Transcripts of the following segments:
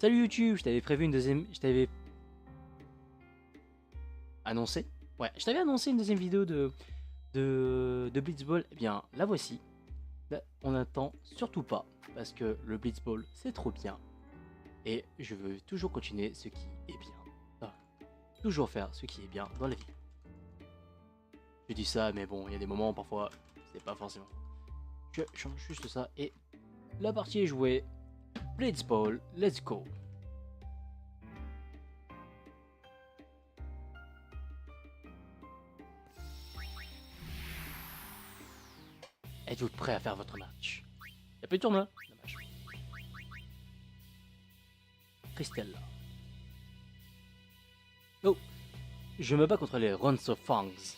Salut YouTube, je t'avais prévu une deuxième... Je t'avais... Annoncé? Ouais, je t'avais annoncé une deuxième vidéo de Blitzball. Eh bien, la voici. Là, on n'attend surtout pas, parce que le Blitzball, c'est trop bien. Et je veux toujours continuer ce qui est bien. Ah, toujours faire ce qui est bien dans la vie. Je dis ça, mais bon, il y a des moments, parfois, c'est pas forcément. Je change juste ça, et la partie est jouée. Blitzball, let's go. Êtes-vous prêt à faire votre match? Y'a plus de tournoi. Dommage. Christella. Oh, je me bats contre les Ronso Fangs.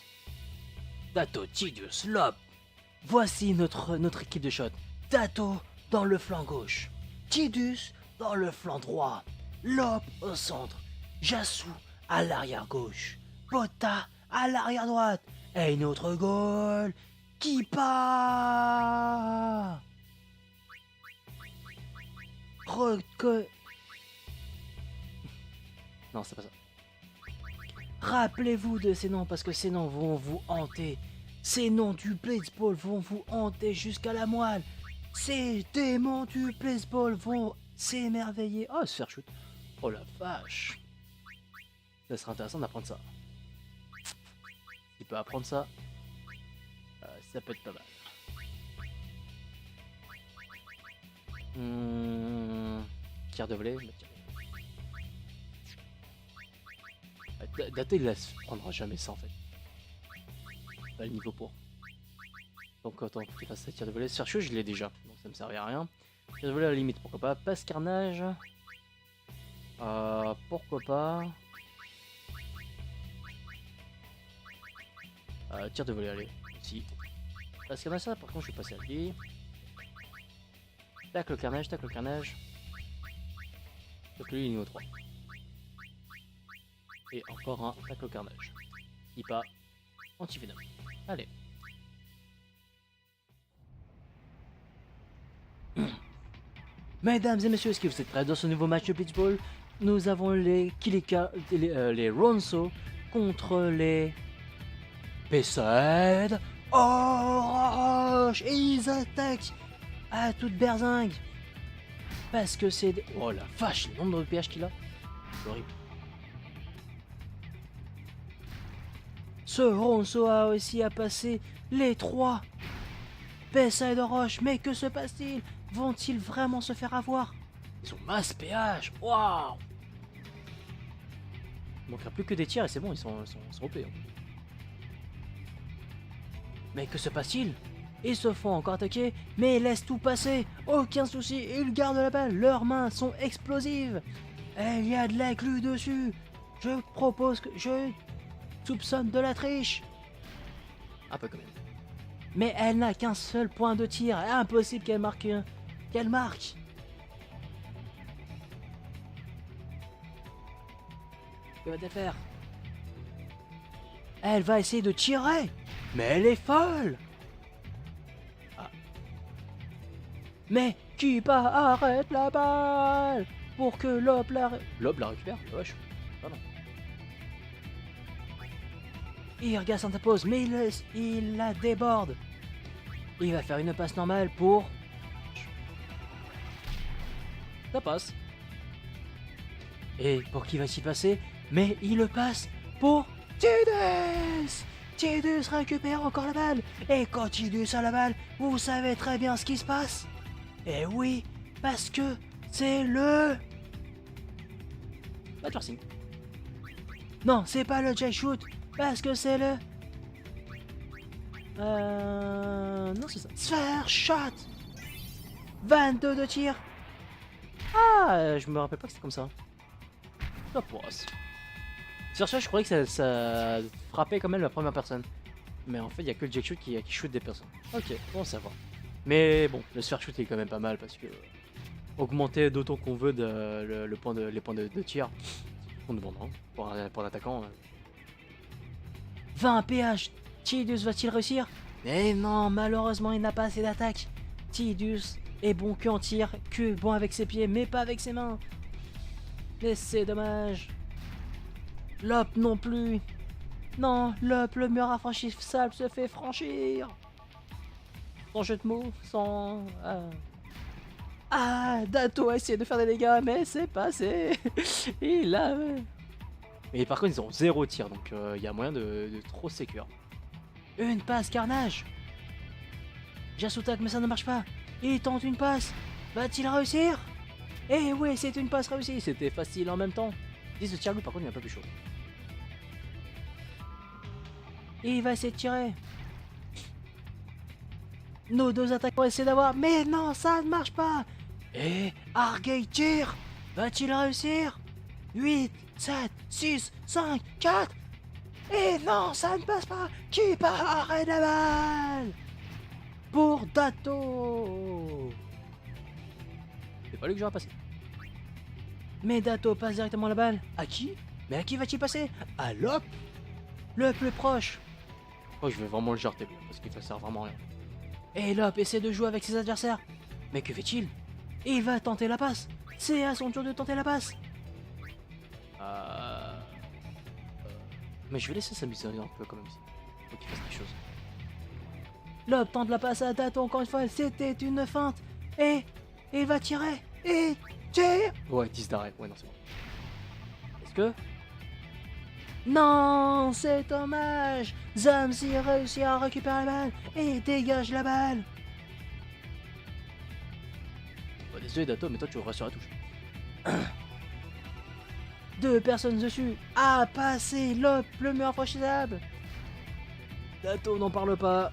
Dato, Tidus, Lop. Voici notre équipe de shot. Dato dans le flanc gauche. Tidus dans le flanc droit. Lop au centre. Jasu à l'arrière gauche. Pota à l'arrière droite. Et une autre goal qui part. Non, c'est pas ça. Rappelez-vous de ces noms parce que ces noms vont vous hanter. Ces noms du Blitzball vont vous hanter jusqu'à la moelle. Ces démons du Blitzball vont s'émerveiller. Oh, se faire shoot. Oh la vache. Ça serait intéressant d'apprendre ça. S'il peut apprendre ça, ça peut être pas mal. Tir de volée. Dato il prendra jamais ça en fait. Pas le niveau pour. Donc autant qu'il fasse ça, tir de volée. Se faire chaud, je l'ai déjà, donc ça me servait à rien. Tir de volée à la limite, pourquoi pas. Passe carnage. Pourquoi pas. Tir de volée, allez. Si. Passe carnage, ça par contre je vais passer à lui. Tac le carnage, tac le carnage. Donc lui il est niveau 3. Et encore un tac le carnage. Ipa. Anti-venom. Allez. Mesdames et messieurs, est-ce que vous êtes prêts dans ce nouveau match de Blitzball? Nous avons les Kilika, les Ronso contre les Pesad Orange. Et ils attaquent à toute berzingue. Parce que c'est... Oh la vache, le nombre de PH qu'il a. C'est horrible. Ce Ronso a réussi à passer les 3 Pesad Orange. Mais que se passe-t-il? Vont-ils vraiment se faire avoir? Ils ont masse PH. Waouh! Il manquera plus que des tirs et c'est bon, ils sont OP. Hein. Mais que se passe-t-il? Ils se font encore attaquer, mais ils laissent tout passer. Aucun souci, ils gardent la balle. Leurs mains sont explosives. Et il y a de la glu dessus. Je propose que je soupçonne de la triche. Un peu quand même. Mais elle n'a qu'un seul point de tir. Impossible qu'elle marque un. Qu'elle marque. Que va-t-elle faire? Elle va essayer de tirer. Mais elle est folle. Ah. Mais qui pas arrête la balle pour que Lob la récupère. Wesh. Pardon. Il regarde Santa Pose, mais il la déborde. Il va faire une passe normale pour... Ça passe. Et pour qui va-t-il passer? Mais il le passe pour Tidus. Tidus récupère encore la balle. Et quand Tidus a la balle, vous savez très bien ce qui se passe. Et oui, parce que c'est le... Pas de forcing. Non, c'est pas le J-Shoot. Parce que c'est le... Non, c'est ça. Sphere Shot. 22 de tir. Ah, je me rappelle pas que c'était comme ça. La poisse. Sur ça, je croyais que ça frappait quand même la première personne. Mais en fait, il y a que le Jack Shoot qui shoot des personnes. Ok, bon, ça va. Mais bon, le Sphere Shoot est quand même pas mal parce que... augmenter d'autant qu'on veut les points de tir. On demande, hein, pour un attaquant. 20 PH. Tidus va-t-il réussir? Mais non, malheureusement, il n'a pas assez d'attaque. Tidus est bon que en tir, que bon avec ses pieds, mais pas avec ses mains. Mais c'est dommage. Lop non plus. Non, Lop, le mur infranchissable se fait franchir. Sans jeu de mots, sans... Ah, Dato a essayé de faire des dégâts, mais c'est passé. Il a... Mais par contre, ils ont 0 tir, donc il y a moyen de trop sécure. Une passe, Carnage. Yasutak, mais ça ne marche pas. Il tente une passe. Va-t-il réussir? Eh oui, c'est une passe réussie. C'était facile en même temps. 10 de tir-loup, par contre, il est un peu plus chaud. Et il va essayer de tirer. Nos deux attaquants essaient d'avoir... Mais non, ça ne marche pas. Et Argei tire. Va-t-il réussir? 8, 7, 6, 5, 4. Et non, ça ne passe pas. Qui part et la balle pour Dato. C'est pas lui que j'aurais passé. Mais Dato passe directement la balle. À qui? Mais à qui va-t-il passer? À Lop, le plus proche. Oh, je vais vraiment le jarter parce qu'il ne sert vraiment à rien. Et Lop essaie de jouer avec ses adversaires. Mais que fait-il? Il va tenter la passe. C'est à son tour de tenter la passe. Mais je vais laisser s'amuser un peu quand même. Faut qu'il fasse des choses. Lop tente la passe à Dato encore une fois. C'était une feinte. Et il va tirer. Et tire. Ouais, 10 d'arrêt. Ouais, non, c'est bon. Est-ce que... Non, c'est dommage. Zamsi réussit à récupérer la balle et dégage la balle. Bon, désolé Dato, mais toi tu restes sur la touche. 2 personnes dessus. Ah, passé Lop, le mur infranchissable. Dato n'en parle pas.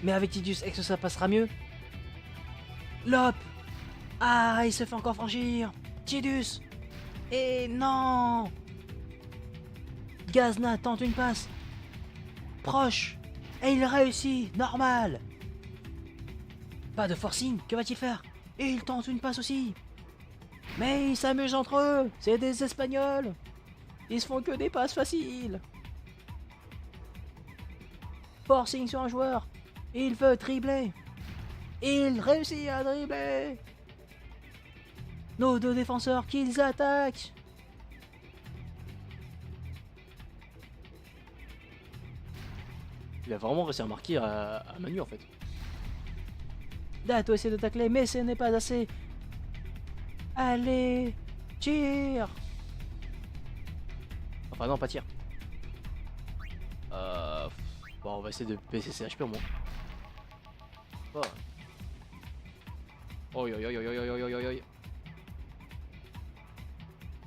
Mais avec Tidus, est-ce que ça passera mieux? Lop. Ah, il se fait encore franchir. Tidus. Et non. Gazna tente une passe. Proche. Et il réussit. Normal. Pas de forcing. Que va-t-il faire? Et il tente une passe aussi. Mais ils s'amusent entre eux. C'est des Espagnols. Ils se font que des passes faciles. Forcing sur un joueur. Il veut dribbler. Il réussit à dribbler. Nos 2 défenseurs qu'ils attaquent. Il a vraiment réussi à marquer à Manu en fait. Dato essaie de tacler mais ce n'est pas assez. Allez, tire. Enfin non, pas tire. Bon, on va essayer de baisser ses HP au moins. Oh. Oi oi oi oi oi oi oi oi oi.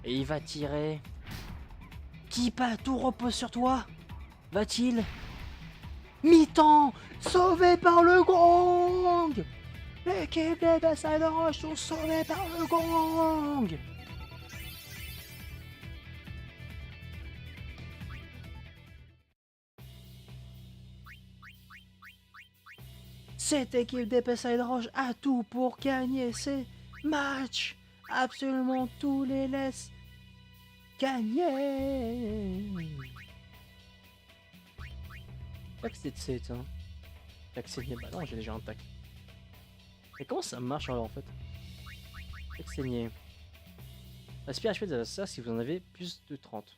Et il va tirer. Qui pas tout repose sur toi? Va-t-il? Mi-temps, sauvé par le gong. L'équipe des Bessay de Roche sont sauvés par le gong. Cette équipe des Bessay de Roche a tout pour gagner ces matchs. Absolument tous les laisse gagner. Tac, c'est 7 hein. Tac, c'est bah non, j'ai déjà un tac. Mais comment ça marche alors en fait? Tac, saigné. Aspire HP de l'adversaire si vous en avez plus de 30.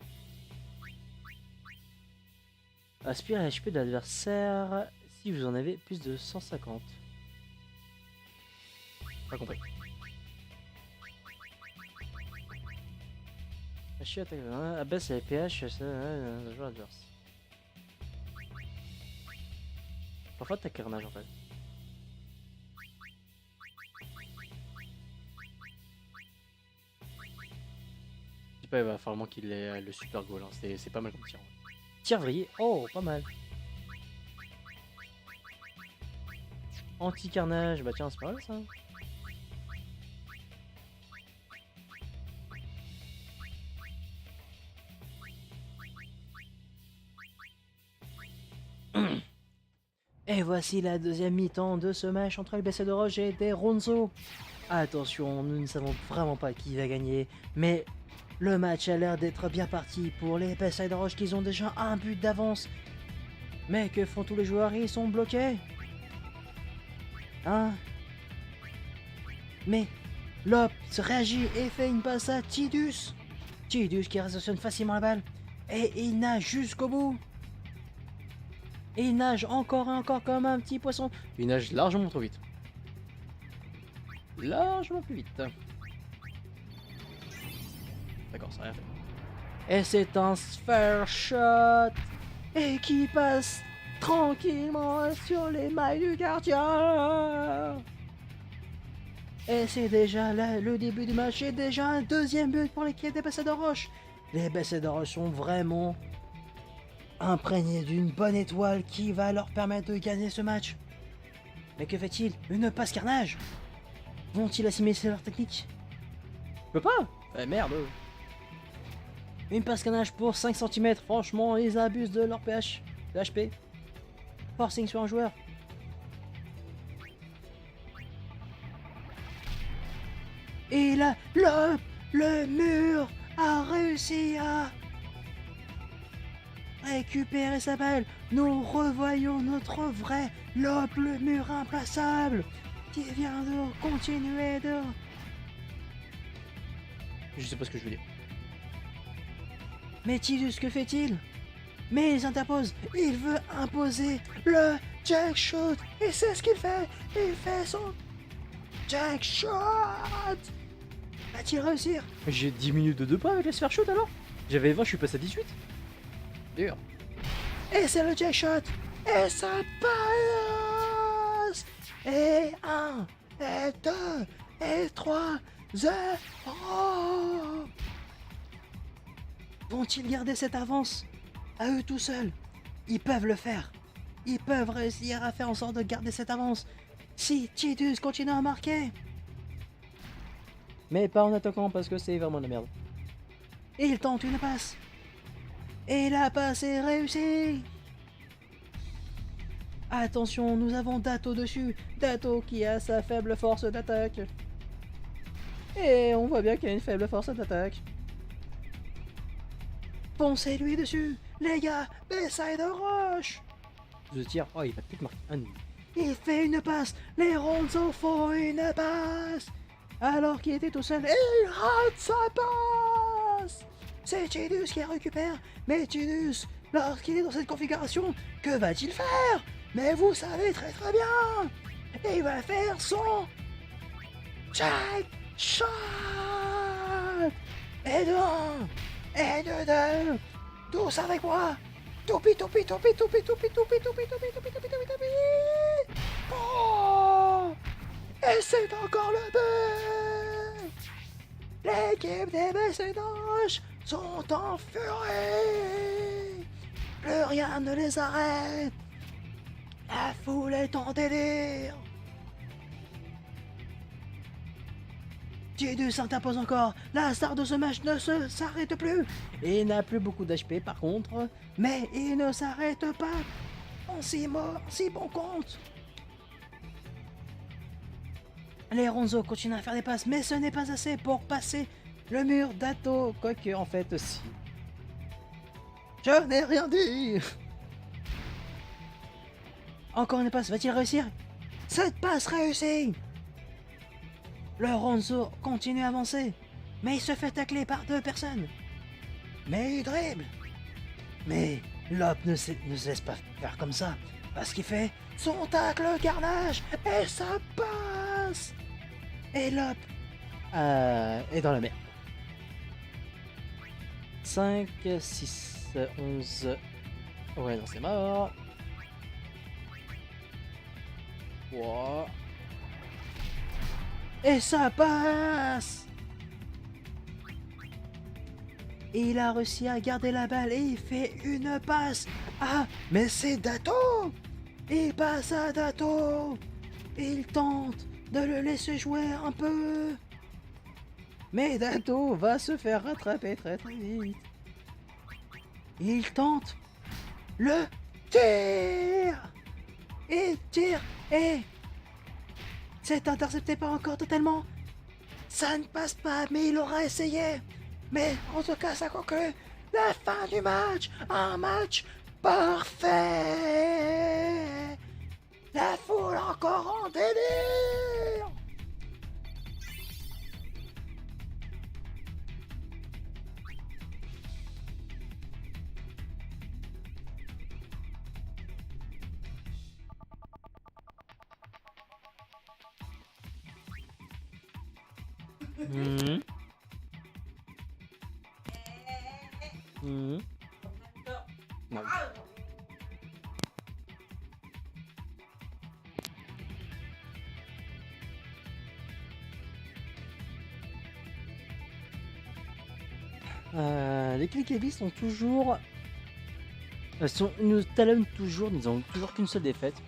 Aspire HP de l'adversaire si vous en avez plus de 150. Pas compris. HP attaque, abaisse les PH, joueur adverse. Parfois t'as carnage en fait. Je dis pas, il va falloir qu'il ait le super goal, hein. C'est pas mal comme tir. Tir vrillé, oh pas mal. Anti-carnage, bah tiens c'est pas mal ça. Et voici la deuxième mi-temps de ce match entre le Bessay de Roche et des Ronzo. Attention, nous ne savons vraiment pas qui va gagner, mais le match a l'air d'être bien parti pour les Bessay de Roche qui ont déjà un but d'avance. Mais que font tous les joueurs? Ils sont bloqués. Hein? Mais Lop se réagit et fait une passe à Tidus. Tidus qui réceptionne facilement la balle. Et il nage jusqu'au bout. Et il nage encore et encore comme un petit poisson. Il nage largement trop vite. Largement plus vite. D'accord, ça n'a rien fait. Et c'est un sphere shot. Et qui passe tranquillement sur les mailles du gardien. Et c'est déjà là le début du match. Et déjà un deuxième but pour l'équipe des Bessets de Roche. Les Bessets de Roche sont vraiment imprégnés d'une bonne étoile qui va leur permettre de gagner ce match. Mais que fait-il? Une passe carnage. Vont-ils assimiler leur technique? Je peux pas. Merde. Une passe carnage pour 5 cm. Franchement, ils abusent de leur pH. De HP. Forcing sur un joueur. Et là, le mur a réussi à récupérer sa balle. Nous revoyons notre vrai Lop, le mur implaçable, qui vient de continuer de... Je sais pas ce que je veux dire. Mais Tidus, que fait-il? Mais il s'interpose. Il veut imposer le jack shot. Et c'est ce qu'il fait. Il fait son jack shot. Va-t-il réussir? J'ai 10 minutes de 2 points avec le sphère shoot alors. J'avais 20, je suis passé à 18. Dur. Et c'est le jack shot. Et ça passe. Et 1, et 2, et 3, 0. Vont-ils garder cette avance à eux tout seuls? Ils peuvent le faire. Ils peuvent réussir à faire en sorte de garder cette avance si Tidus continue à marquer. Mais pas en attaquant parce que c'est vraiment de la merde. Et il tente une passe. Et la passe est réussie. Attention, nous avons Dato dessus. Dato qui a sa faible force d'attaque. Et on voit bien qu'il a une faible force d'attaque. Poncez-lui dessus. Les gars, Bessets de Roche. Je tire. Oh, il va peut-être marquer un nul. Il fait une passe. Les Ronzo font une passe. Alors qu'il était tout seul. Et il rate sa passe. C'est Tidus qui récupère. Mais Tidus, lorsqu'il est dans cette configuration, que va-t-il faire? Mais vous savez très très bien. Il va faire son jack shot. Et de 1. Et de 2. Tous avec moi. Toupi, toupi, toupi, toupi, toupi, toupi, toupi, toupi, toupi, toupi, toupi, toupi. Oh! Et c'est encore le but. L'équipe des Bessets de Roche sont en furie. Plus rien ne les arrête. La foule est en délire. Tidus s'impose encore. La star de ce match ne s'arrête plus. Il n'a plus beaucoup d'HP par contre, mais il ne s'arrête pas en si bon compte. Les Ronzo continuent à faire des passes, mais ce n'est pas assez pour passer le mur d'Ato. Quoique, en fait, si. Je n'ai rien dit. Encore une passe, va-t-il réussir? Cette passe réussie. Le Ronzo continue à avancer, mais il se fait tacler par 2 personnes. Mais il dribble. Mais Lop ne se laisse pas faire comme ça, parce qu'il fait son tacle carnage, et ça passe. Et Lop est dans la merde. 5, 6, 11... Ouais, non, c'est mort. 3... Et ça passe. Et il a réussi à garder la balle et il fait une passe. Ah, mais c'est Dato. Il passe à Dato. Et il tente de le laisser jouer un peu. Mais Dato va se faire rattraper très très vite. Il tente le tir. Il tire et... C'est intercepté pas encore totalement. Ça ne passe pas, mais il aura essayé. Mais en tout cas, ça conclut la fin du match. Un match parfait. La foule encore en délire. Mhm. Mhm. Non. Les Click sont toujours... nous talonnent toujours, ils ont toujours qu'une seule défaite.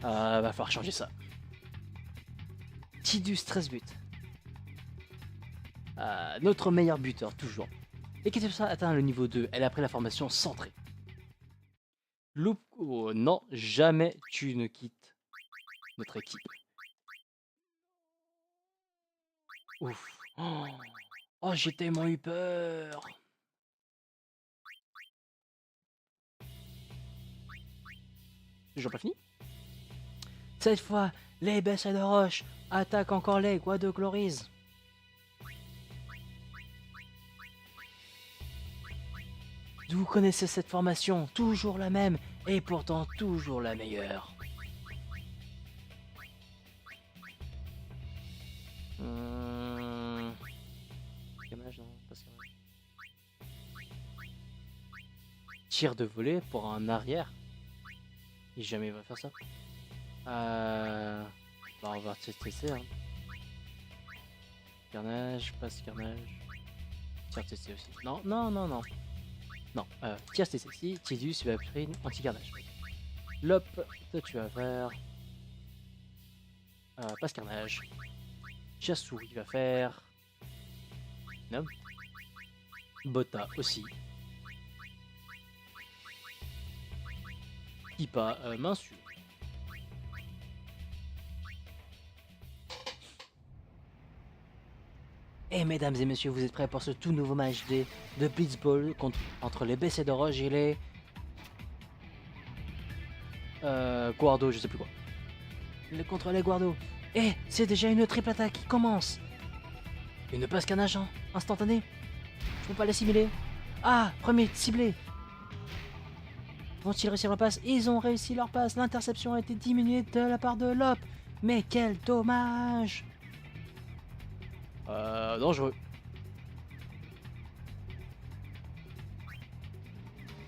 Va falloir changer ça. Tidus 13 buts. Notre meilleur buteur, toujours. Et Ketchup atteint le niveau 2. Elle a pris la formation centrée. Loup... Oh, non, jamais tu ne quittes notre équipe. Ouf. Oh, j'ai tellement eu peur. Toujours pas fini. Cette fois, les Bessets de Roche attaquent encore les Guado Glories. Vous connaissez cette formation, toujours la même, et pourtant toujours la meilleure. Dommage, non, pas ça. Tir de volée pour un arrière. Et jamais il va faire ça. Bah, on va tester. Hein. Carnage, passe carnage. Tir TC aussi. Non. Non, tir TC ici. Tidus, il va créer une anti-carnage. Lop, toi tu vas faire. Passe carnage. Chassou, il va faire. Non. Botta aussi. Pipa, main sûre. Et mesdames et messieurs, vous êtes prêts pour ce tout nouveau match de Blitzball entre les BC de Roche et les Guardo, je sais plus quoi. Contre les Guardo. Et c'est déjà une triple attaque qui commence. Une passe carnage instantanée. Je peux pas l'assimiler. Ah, premier ciblé. Vont-ils réussir leur passe? Ils ont réussi leur passe. L'interception a été diminuée de la part de Lop. Mais quel dommage. Dangereux.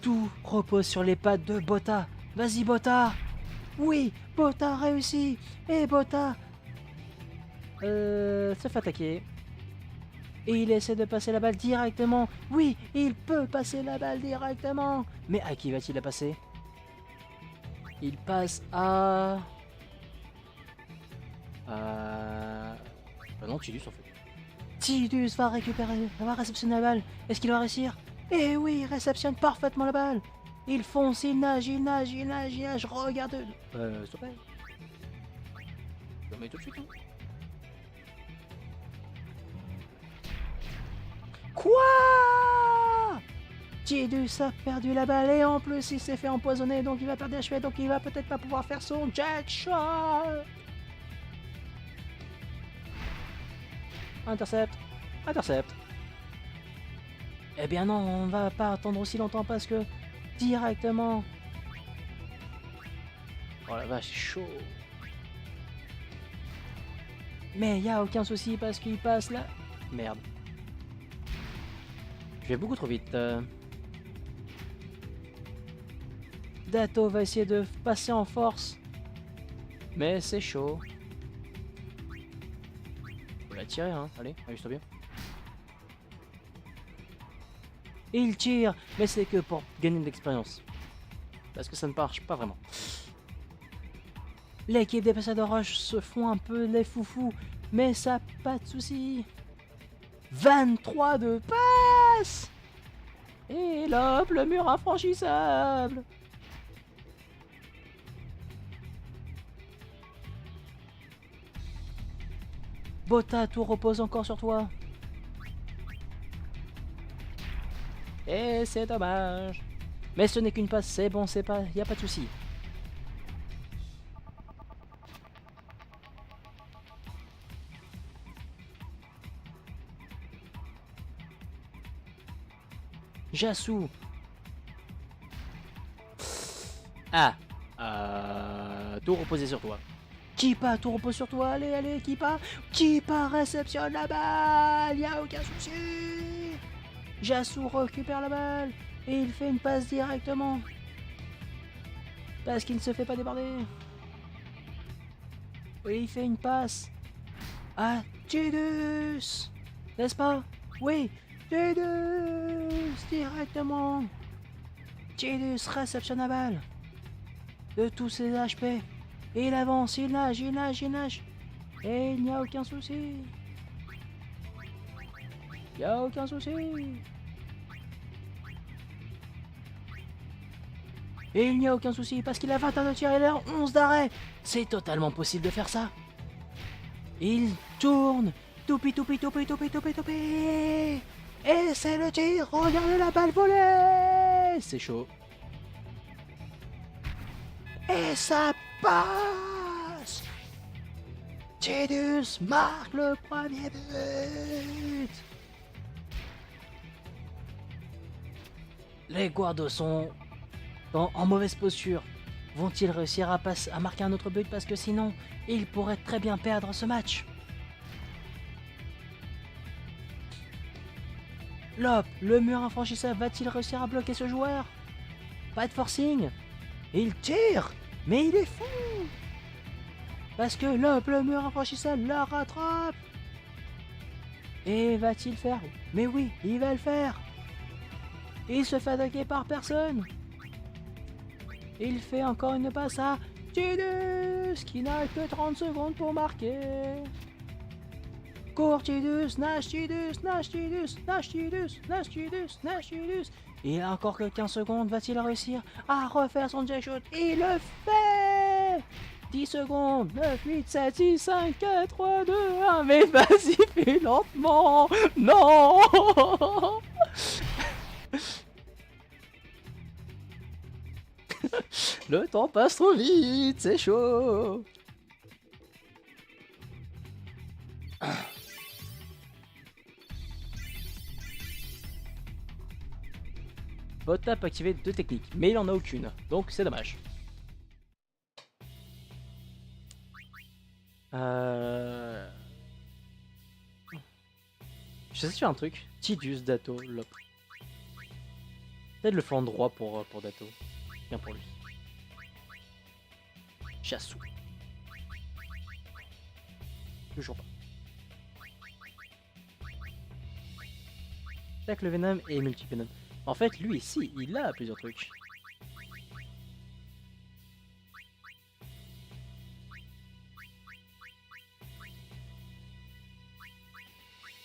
Tout repose sur les pattes de Botta. Vas-y Botta. Oui, Botta réussi. Et Botta se fait attaquer. Et il essaie de passer la balle directement. Oui, il peut passer la balle directement. Mais à qui va-t-il la passer? Il passe à... non, Tidus en fait. Tidus va récupérer, va réceptionner la balle. Est-ce qu'il va réussir? Eh oui, il réceptionne parfaitement la balle. Il fonce, il nage. Regarde. S'il te plaît. Je le mets tout de suite. Hein. Quoi? Tidus a perdu la balle et en plus il s'est fait empoisonner, donc il va perdre HP, donc il va peut-être pas pouvoir faire son jet shot. Intercept. Eh bien non, on va pas attendre aussi longtemps parce que directement... Oh la vache, c'est chaud. Mais y a aucun souci parce qu'il passe là... Merde. Je vais beaucoup trop vite. Dato va essayer de passer en force. Mais c'est chaud. Faut la tirer, hein. Allez, amuse-toi bien. Il tire, mais c'est que pour gagner de l'expérience. Parce que ça ne marche pas vraiment. L'équipe des Passeurs de Roche se font un peu les foufous, mais ça pas de soucis. 23 de passe. Et là, le mur infranchissable. Botta, tout repose encore sur toi. Et c'est dommage. Mais ce n'est qu'une passe, c'est bon, c'est pas... Y a pas de souci. Jassou. Ah. Tout reposer sur toi. Kippa, tout repose sur toi. Allez, allez, Kippa. Kippa réceptionne la balle. Y a aucun souci. Yasuo récupère la balle. Et il fait une passe directement. Parce qu'il ne se fait pas déborder. Et il fait une passe à Tidus. N'est-ce pas? Oui. Tidus directement. Tidus réceptionne la balle. De tous ses HP. Et il avance, il nage, il nage, il nage. Et il n'y a aucun souci. Il n'y a aucun souci. Et il n'y a aucun souci parce qu'il a 21 de tir et il a 11 d'arrêt. C'est totalement possible de faire ça. Il tourne. Toupi, toupi, toupi, toupi, toupi, toupi. Et c'est le tir. Regardez la balle voler. C'est chaud. Et ça passe. Tidus marque le premier but. Les Guardos sont en mauvaise posture. Vont-ils réussir à marquer un autre but parce que sinon, ils pourraient très bien perdre ce match. Lop, le mur infranchissable, va-t-il réussir à bloquer ce joueur? Pas de forcing. Il tire, mais il est fou. Parce que Lop, le mur infranchissable, la rattrape. Et va-t-il faire? Mais oui, il va le faire. Il se fait attaquer par personne. Il fait encore une passe à Tidus qui n'a que 30 secondes pour marquer. Cours Tidus, nage Tidus, nage Tidus, nage Tidus, nage Tidus, nage Tidus. Il a encore que 15 secondes, va-t-il réussir à refaire son jack shot? Il le fait. 10 secondes, 9, 8, 7, 6, 5, 4, 3, 2, 1. Mais vas-y, fais lentement. Non. Le temps passe trop vite, c'est chaud. Botap peut activer 2 techniques, mais il en a aucune, donc c'est dommage. Je sais sur un truc. Tidus, Dato, Lop. Peut-être le flanc droit pour Dato. Bien pour lui. Chassou. Toujours pas. Tac le Venom et multi-Venom. En fait, lui ici, il a plusieurs trucs.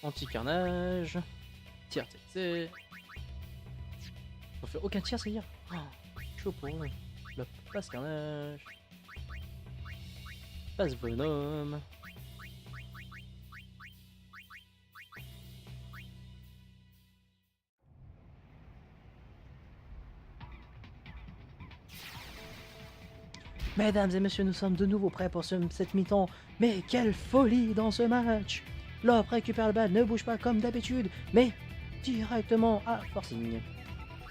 Anti-carnage. Tir TC. On fait aucun tir, c'est dire. Oh, chaud pour eux. Le passe carnage. Passe Venom. Mesdames et messieurs, nous sommes de nouveau prêts pour cette mi-temps. Mais quelle folie dans ce match! Lop récupère le balle, ne bouge pas comme d'habitude, mais directement à forcing.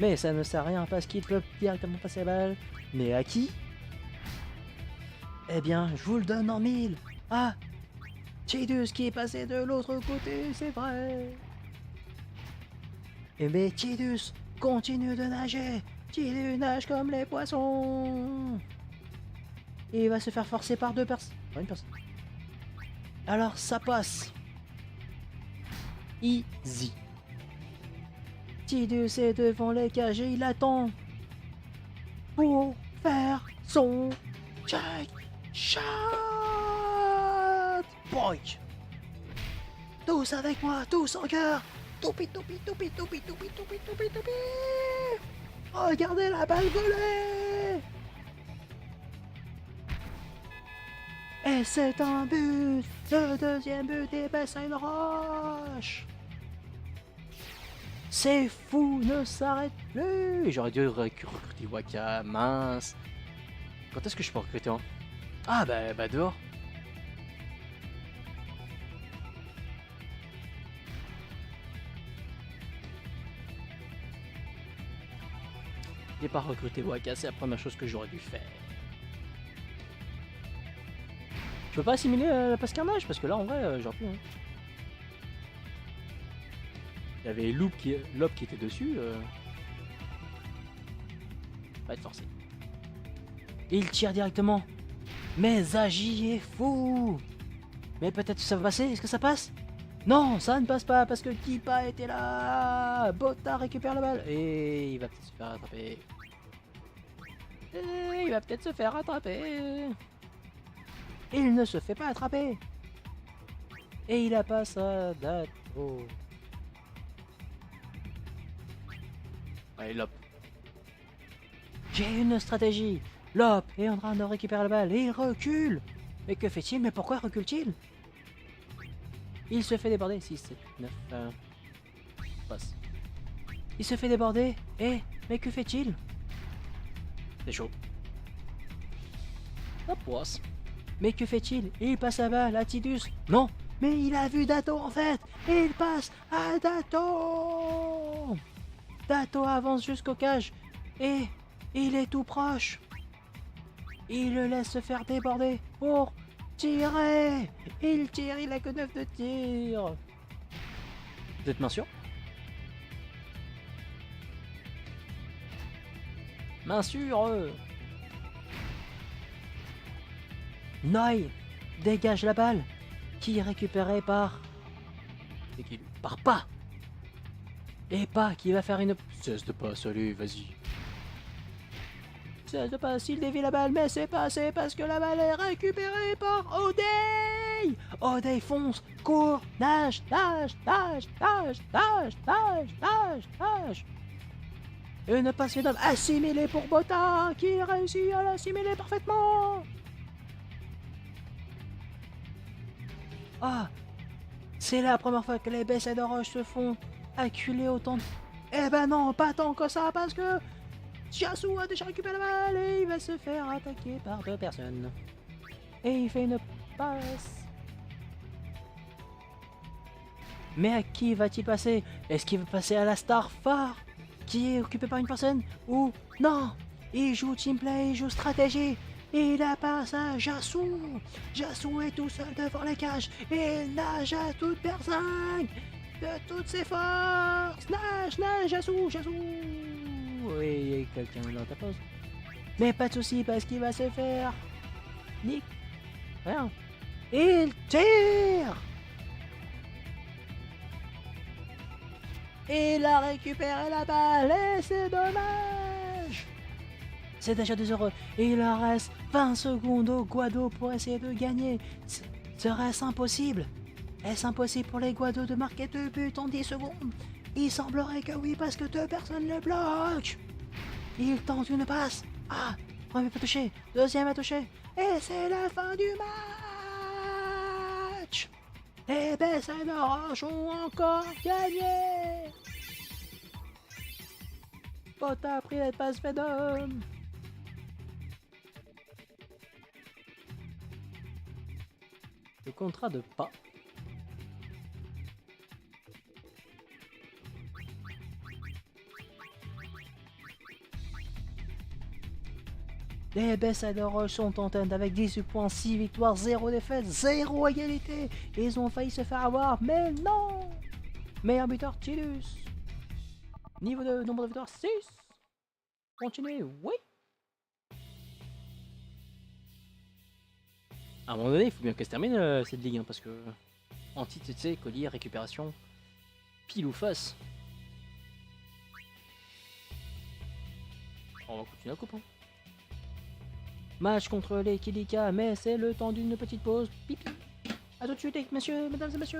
Mais ça ne sert à rien parce qu'il peut directement passer la balle. Mais à qui? Eh bien, je vous le donne en 1000. Ah, Tidus qui est passé de l'autre côté, c'est vrai. Et mais Tidus continue de nager. Tidus nage comme les poissons. Et il va se faire forcer par deux personnes. Une personne. Alors ça passe. Easy. Tidus est devant les cages et il attend pour faire son check shot. Boy. Tous avec moi, tous en cœur. Toupi, toupi, toupi, toupi, toupi, toupi, toupi, toupi. Regardez la balle voler. Et c'est un but. Le deuxième but est passé à une roche. C'est fou, ne s'arrête plus. J'aurais dû recruter Waka, mince. Quand est-ce que je peux recruter un? Ah bah dehors. J'ai pas recruté Waka, c'est la première chose que j'aurais dû faire. Je peux pas assimiler la passe carnage parce que là en vrai j'aurais pu. Hein. Il y avait Loop qui était dessus. Va être forcé. Et il tire directement. Mais Zagi est fou. Mais peut-être que ça va passer. Est-ce que ça passe? Non, ça ne passe pas parce que Kipa était là. Botta récupère la balle. Et il va peut-être se faire attraper. Et il va peut-être se faire attraper. Il ne se fait pas attraper. Et il a pas ça Dato. Allez, Lop. J'ai une stratégie. Lop est en train de récupérer la balle et il recule. Mais que fait-il? Mais pourquoi recule-t-il? Il se fait déborder. 6, 7, 9, passe. Il se fait déborder. Mais que fait-il? C'est chaud. Ça passe. Mais que fait-il? Il passe la balle à Tidus. Non, mais il a vu Dato en fait. Et il passe à Dato. Dato avance jusqu'au cage. Et il est tout proche. Il le laisse se faire déborder pour tirer. Il tire, il a que 9 de tir. Vous êtes main sûre? Main sûre. Noi dégage la balle qui est récupérée par... C'est qui lui? Par Pas. Et Pas qui va faire une... Cesse de passe, allez, vas-y. Cesse de passe, il dévie la balle, mais c'est passé parce que la balle est récupérée par Oday. Oday fonce, court, nage, nage, nage, nage, nage, nage, nage, nage. Une passe d'homme assimilée pour Botta qui réussit à l'assimiler parfaitement. Ah, c'est la première fois que les BC de Roche se font acculer autant de... Eh ben non, pas tant que ça, parce que Chiasu a déjà récupéré la balle et il va se faire attaquer par 2 personnes. Et il fait une passe. Mais à qui va-t-il passer? Est-ce qu'il va passer à la star phare qui est occupée par une personne? Ou non, il joue teamplay, il joue stratégie. Et il passe à Jasu. Jasu est tout seul devant la cage. Et il nage à toute personne. De toutes ses forces. Nage, nage, Jasu, Jasu. Oui, il y a quelqu'un dans ta pause. Mais pas de soucis parce qu'il va se faire... Nick. Rien. Il tire. Il a récupéré la balle et c'est dommage. C'est déjà 2 heures et il leur reste 20 secondes au Guado pour essayer de gagner. Serait-ce impossible? Est-ce impossible pour les Guado de marquer 2 buts en 10 secondes? Il semblerait que oui parce que 2 personnes le bloquent. Il tente une passe. Ah, premier pas touché, deuxième a touché. Et c'est la fin du match. Les BC de Roche ont encore gagné. Botta a pris la passe Venom. Le contrat de Pas. Les BC de Roche sont en tête avec 18 points, 6 victoires, 0 défaites, 0 égalité. Ils ont failli se faire avoir, mais non. Meilleur buteur, Tidus. Niveau de nombre de victoires, 6. Continuez, oui. À un moment donné, il faut bien que se termine cette ligue, hein, parce que anti-TT, collier, récupération, pile ou face. On va continuer la coupe. Hein. Match contre les Kilika, mais c'est le temps d'une petite pause. Pipi. A tout de suite, messieurs, mesdames et messieurs.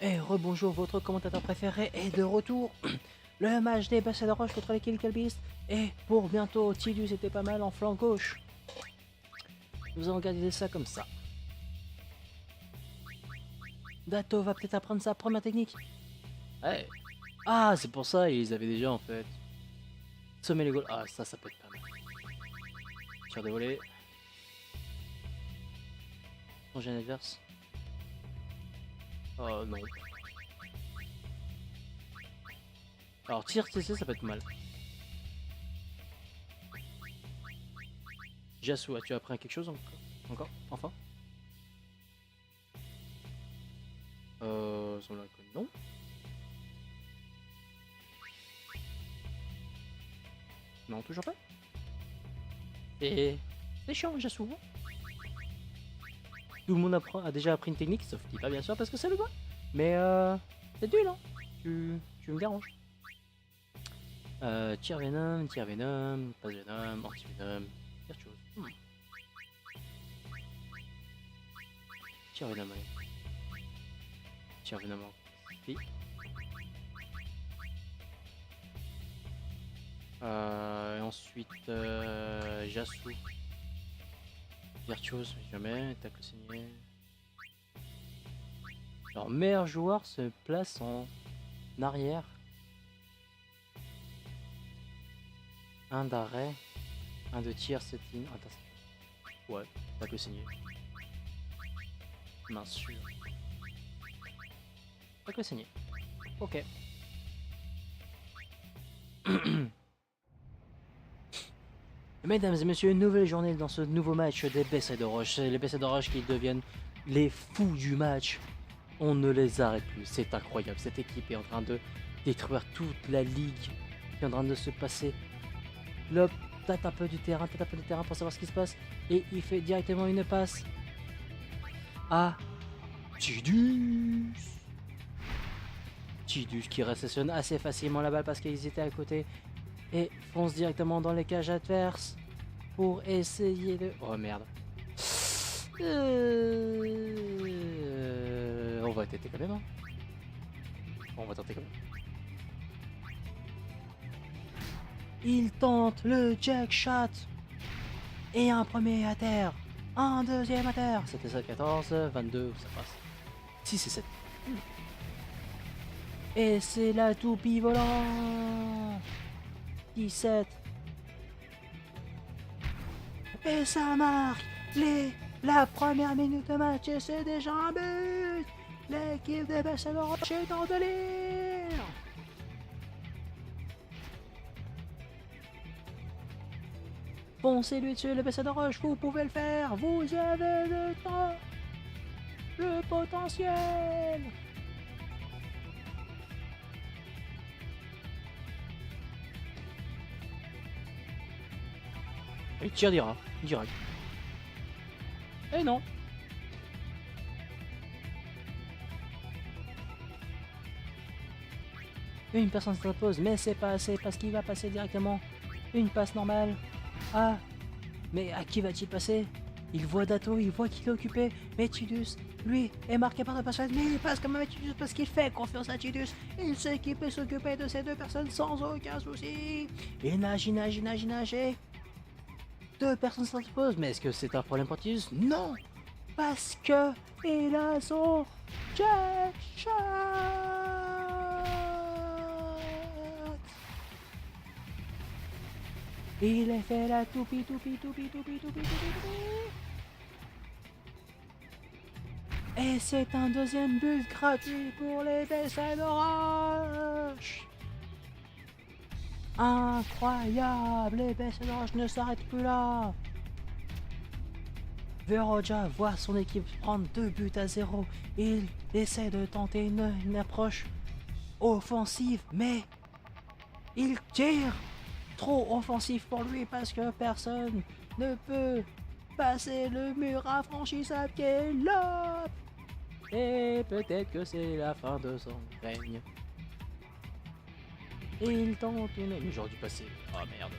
Et rebonjour, votre commentateur préféré est de retour. Le match des Basset de Roche contre les Chemical Beast. Et pour bientôt, Tidus était pas mal en flanc gauche. Nous allons garder ça comme ça. Dato va peut-être apprendre sa première technique. Ouais. Ah, c'est pour ça, ils les avaient déjà en fait. Sommet les goals. Ah, ça peut être pas mal. Tir de volée. Changer un adverse. Oh non. Alors, tir TC, ça peut être mal. Jasu, as-tu appris quelque chose encore? Enfin semble que non. Non, toujours pas. Et c'est chiant, Jasu. Tout le monde a déjà appris une technique, sauf Tifa bien sûr, parce que c'est le doigt. Mais c'est nul, hein. Tu me déranges. Tir Venom, Passe Venom, Anti-Venom, Virtuose. Tir Venom, allez. Tir Venom, oui. Et ensuite, Jasu. Virtuose, jamais, tacle signé. Alors, meilleur joueur se place en arrière. Un d'arrêt, un de tir, set-in, interception. Ouais, tacle signé. Bien sûr. Tacle signé. Ok. Mesdames et messieurs, une nouvelle journée dans ce nouveau match des Basset de Roche. Les Basset de Roche qui deviennent les fous du match. On ne les arrête plus, c'est incroyable. Cette équipe est en train de détruire toute la ligue qui est en train de se passer. Lop tâte un peu du terrain, pour savoir ce qui se passe. Et il fait directement une passe à Tidus. Tidus qui réceptionne assez facilement la balle parce qu'ils étaient à côté. Et fonce directement dans les cages adverses pour essayer de... Oh merde. On va tenter quand même. Hein. On va tenter quand même. Il tente le jack shot. Et un premier à terre. Un deuxième à terre. C'était ça, 14, 22, ça passe. 6 et 7. Et c'est la toupie volant. 17. Et ça marque la première minute de match et c'est déjà un but. L'équipe des Basset de Roche est en délire. Foncez-lui dessus, le Basset de Roche, vous pouvez le faire. Vous avez le temps. Le potentiel. Il tire direct. Et non. Une personne s'impose, mais c'est pas assez parce qu'il va passer directement. Une passe normale. Ah, mais à qui va-t-il passer? Il voit Dato, il voit qu'il est occupé. Mais Tidus, lui, est marqué par deux passages. Mais il passe comme un Tidus parce qu'il fait confiance à Tidus. Il sait qu'il peut s'occuper de ces deux personnes sans aucun souci. Il nage. Deux personnes s'imposent, mais est-ce que c'est un problème pour Tidus? Non, parce que il a son jack shot. Il a fait la toupie. Et c'est un deuxième but gratuit pour les Basset de Roche. Incroyable, les Basset de Roche ne s'arrêtent plus là. Veroja voit son équipe prendre 2-0. Il essaie de tenter une approche offensive, mais il tire. Trop offensif pour lui parce que personne ne peut passer le mur infranchissable qu'est là. Et peut-être que c'est la fin de son règne. Il tente une... Mais j'aurais dû passer. Oh merde.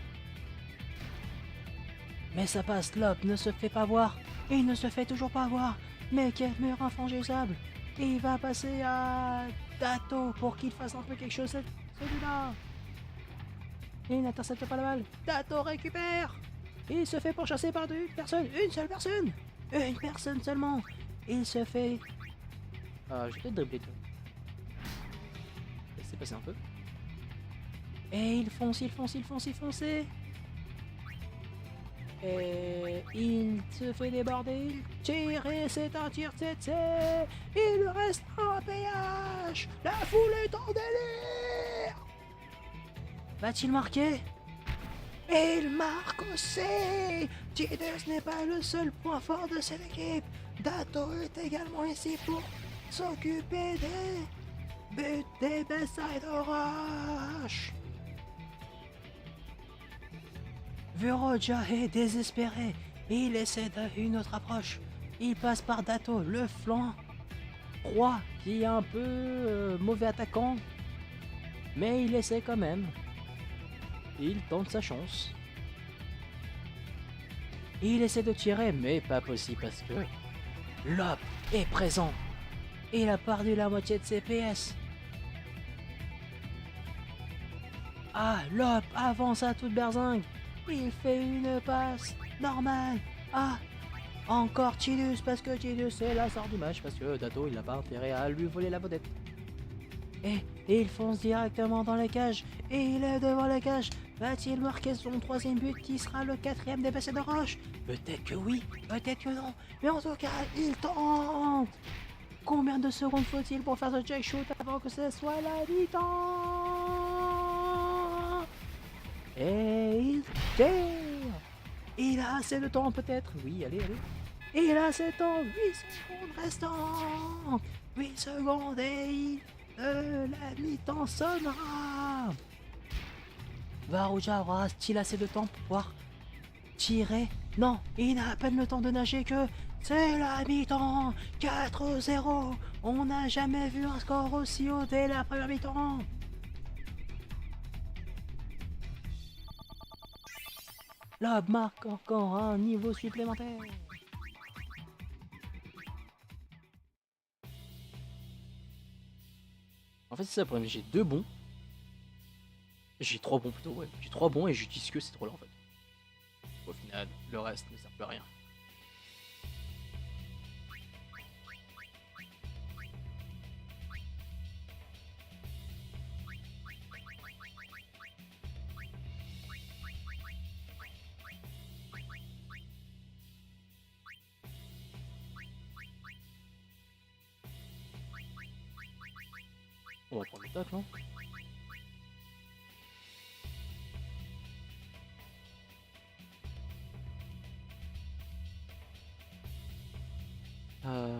Mais ça passe, Lop ne se fait pas voir. Il ne se fait toujours pas voir. Mais quel mur infranchissable. Et il va passer à Dato pour qu'il fasse un peu quelque chose, celui-là. Et il n'intercepte pas la balle. Dato récupère. Et il se fait pourchasser par une seule personne. Une personne seulement. Il se fait... je vais peut-être dribbler. Laissez passer un peu. Et il fonce. Et il se fait déborder, il tire et c'est un tir TT. Il lui reste un péage. La foule est en délire. Va-t-il marquer? Et il marque aussi. Tidus n'est pas le seul point fort de cette équipe. Dato est également ici pour s'occuper des buts des Beside Rush. Veroja est désespéré. Il essaie d'une autre approche. Il passe par Dato, le flanc droit, qui est un peu mauvais attaquant. Mais il essaie quand même. Il tente sa chance. Il essaie de tirer, mais pas possible parce que Lop est présent. Il a perdu la moitié de ses PS. Ah, Lop avance à toute berzingue. Il fait une passe normale. Ah, encore Tidus parce que Tidus c'est la star du match parce que Dato il n'a pas intérêt à lui voler la vedette. Et il fonce directement dans les cages. Et il est devant les cages. Va-t-il marquer son troisième but qui sera le quatrième des Beside Rush? Peut-être que oui, peut-être que non. Mais en tout cas, il tente. Combien de secondes faut-il pour faire ce check shoot avant que ce soit la mi-temps? Et il tire. Il a assez de temps peut-être. Oui, allez. Il a assez de temps. 8 secondes restantes. 8 secondes et la mi-temps sonnera. Veroja aura-t-il assez de temps pour pouvoir tirer? Non, il n'a à peine le temps de nager que c'est la mi-temps. 4-0. On n'a jamais vu un score aussi haut dès la première mi-temps. Lob marque encore un niveau supplémentaire. En fait, c'est ça le problème. J'ai 2 bons. J'ai 3 bons plutôt, ouais. J'ai 3 bons et j'utilise que ces 3 là en fait. Au final, le reste ne sert plus à rien. On va prendre le tacle, hein.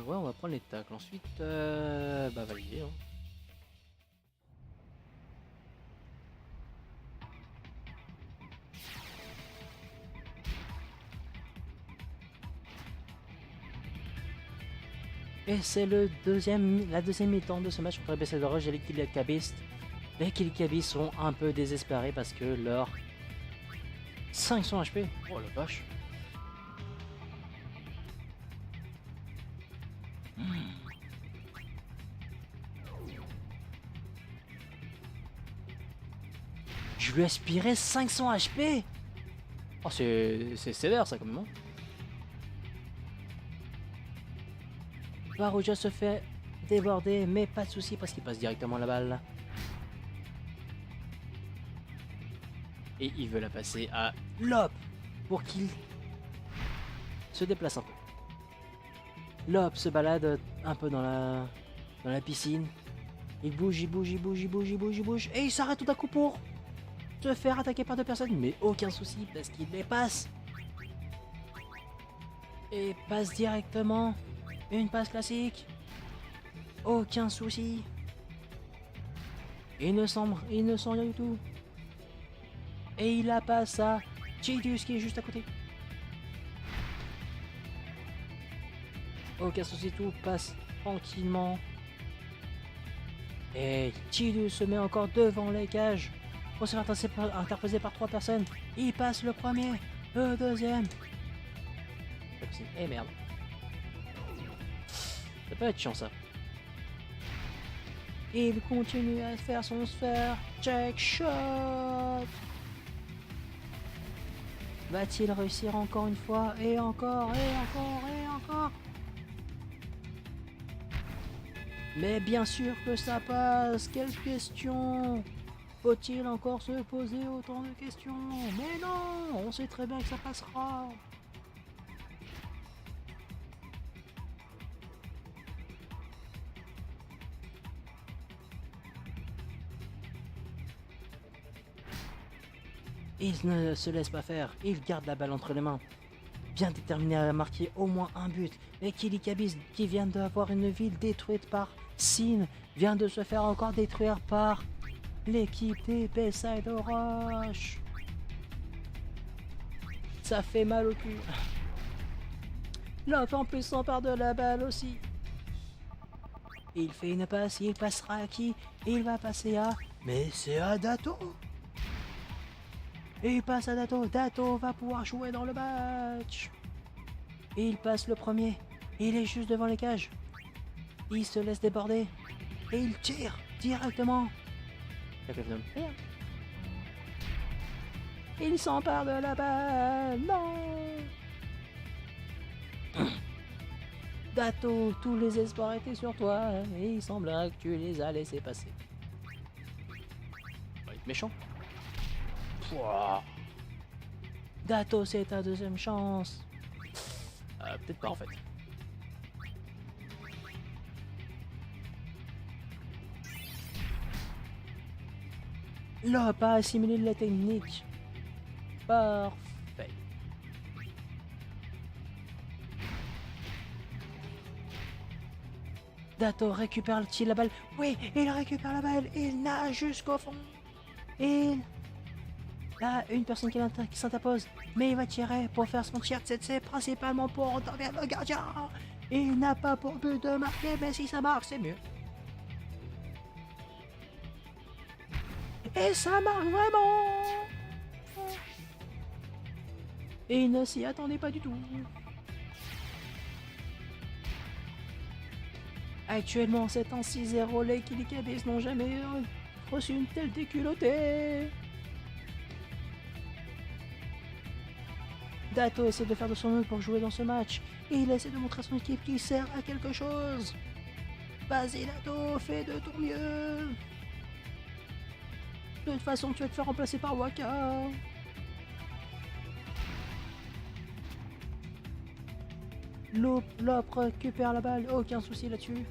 Ouais, on va prendre les tacles. Ensuite, valider. Hein. Et c'est la deuxième mi-temps de ce match contre les Beside Rush et les Killiakabistes. Les Killiakabistes sont un peu désespérés parce que leur 500 HP. Oh la vache. Je lui ai aspiré 500 HP. Oh, c'est sévère ça quand même. Hein. Veroja se fait déborder, mais pas de souci parce qu'il passe directement la balle. Et il veut la passer à Lop pour qu'il se déplace un peu. Lop se balade un peu dans la piscine. Il bouge. Et il s'arrête tout d'un coup pour se faire attaquer par 2 personnes. Mais aucun souci parce qu'il les passe. Et passe directement. Une passe classique. Aucun souci. Il ne sent rien du tout. Et il la passe à Tidus qui est juste à côté. Aucun souci, tout passe tranquillement. Et Tidus se met encore devant les cages. Pour se faire interposer par 3 personnes. Il passe le premier, le deuxième. Et merde. Ça peut être chiant ça. Il continue à faire son sphère. Check shot. Va-t-il réussir encore une fois? Et encore, et encore, et encore. Mais bien sûr que ça passe. Quelle question! Faut-il encore se poser autant de questions? Mais non, on sait très bien que ça passera. Il ne se laisse pas faire, il garde la balle entre les mains. Bien déterminé à marquer au moins un but. Et Kili Kabis, qui vient d'avoir une ville détruite par Sin, vient de se faire encore détruire par l'équipe des Bayside Rush. Ça fait mal au cul. L'autre en plus s'empare de la balle aussi. Il fait une passe, il passera à qui? Il va passer à... Mais c'est à Dato. Et il passe à Dato. Dato va pouvoir jouer dans le match. Et il passe le premier. Il est juste devant les cages. Il se laisse déborder. Et il tire directement. Il s'empare de la balle. Non. Dato, tous les espoirs étaient sur toi. Et il semblerait que tu les as laissés passer. On va être méchant. Pouah. Dato, c'est ta deuxième chance. Peut-être pas en fait. L'op a assimilé la technique. Parfait. Dato récupère-t-il la balle? Oui, il récupère la balle. Il nage jusqu'au fond. Il... Là, une personne qui s'interpose. Mais il va tirer pour faire son tir de 7C, principalement pour endormir le gardien. Il n'a pas pour but de marquer, mais si ça marque, c'est mieux. Et ça marche vraiment. Et il ne s'y attendait pas du tout. Actuellement, c'est en 6-0, les Kili Kabis n'ont jamais reçu une telle déculottée. Dato essaie de faire de son mieux pour jouer dans ce match. Et il essaie de montrer à son équipe qu'il sert à quelque chose. Vas-y Dato, fais de ton mieux. De toute façon, tu vas te faire remplacer par Waka. Lop récupère la balle, aucun souci là-dessus.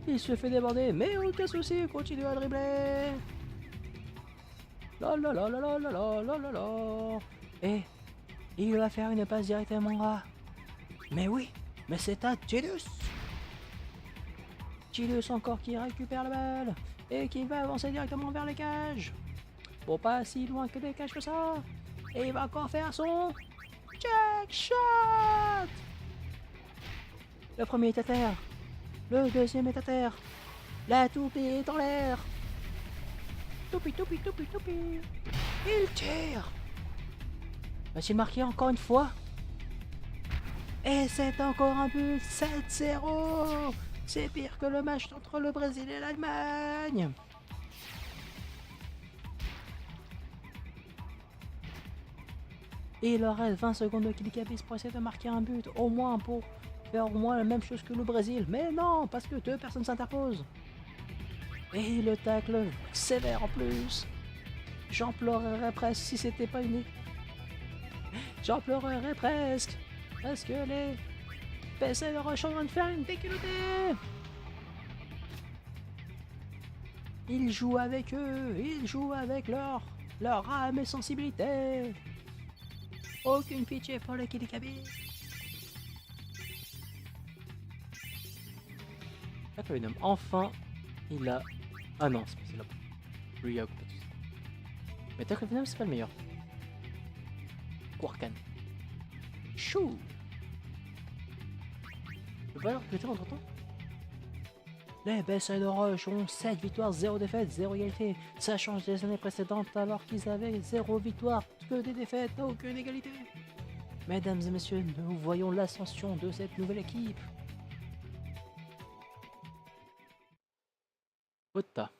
Il se fait déborder, mais aucun souci, continue à dribbler. La la la la la la la la la la. Et il va faire une passe directement à... Mais oui, mais c'est à Tidus. Tidus encore qui récupère la balle et qui va avancer directement vers les cages. Bon, pas si loin que les cages que ça. Et il va encore faire son check shot. Le premier est à terre. Le deuxième est à terre. La toupie est en l'air. Toupie, toupie, toupie, toupie. Il tire. Va-t-il marquer encore une fois? Et c'est encore un but. 7-0. C'est pire que le match entre le Brésil et l'Allemagne. Et il leur reste 20 secondes de Kili Kabis pour essayer de marquer un but, au moins pour faire au moins la même chose que le Brésil. Mais non, parce que deux personnes s'interposent. Et le tacle sévère en plus. J'en pleurerais presque si c'était pas unique. J'en pleurerais presque. Parce que les PC de Roche sont en train de faire une déculottée. Ils jouent avec eux. Ils jouent avec leur âme et sensibilité. Aucune pitié pour les Kili Kabis. Enfin, il a... Ah non, c'est là. Lui, il a coupé tout ça. Mais Tackle Venom, c'est pas le meilleur. Quarkan. Chou. Tu peux pas le répéter entre temps? Les Bayside Rush ont 7 victoires, 0 défaites, 0 égalité. Ça change des années précédentes alors qu'ils avaient 0 victoire, que des défaites, aucune égalité. Mesdames et messieurs, nous voyons l'ascension de cette nouvelle équipe. Botta.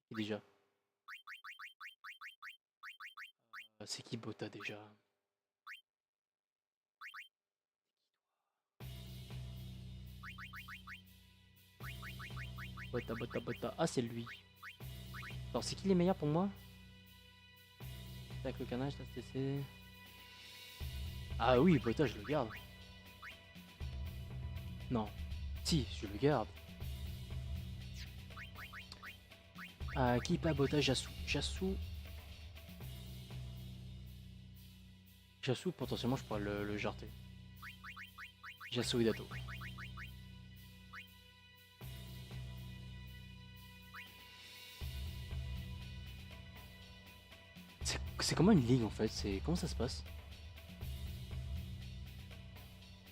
C'est qui déjà? C'est qui Botta déjà? Botta, Botta, Botta. Ah, c'est lui. Alors, c'est qui les meilleurs pour moi? Tac, le canage, la TC. Ah oui, Botta, je le garde. Non. Si, je le garde. Ah, qui pas Botta, Jasu. Jasu, potentiellement, je pourrais le jarter. Jasu Hidato. C'est comment une ligue en fait? Comment ça se passe?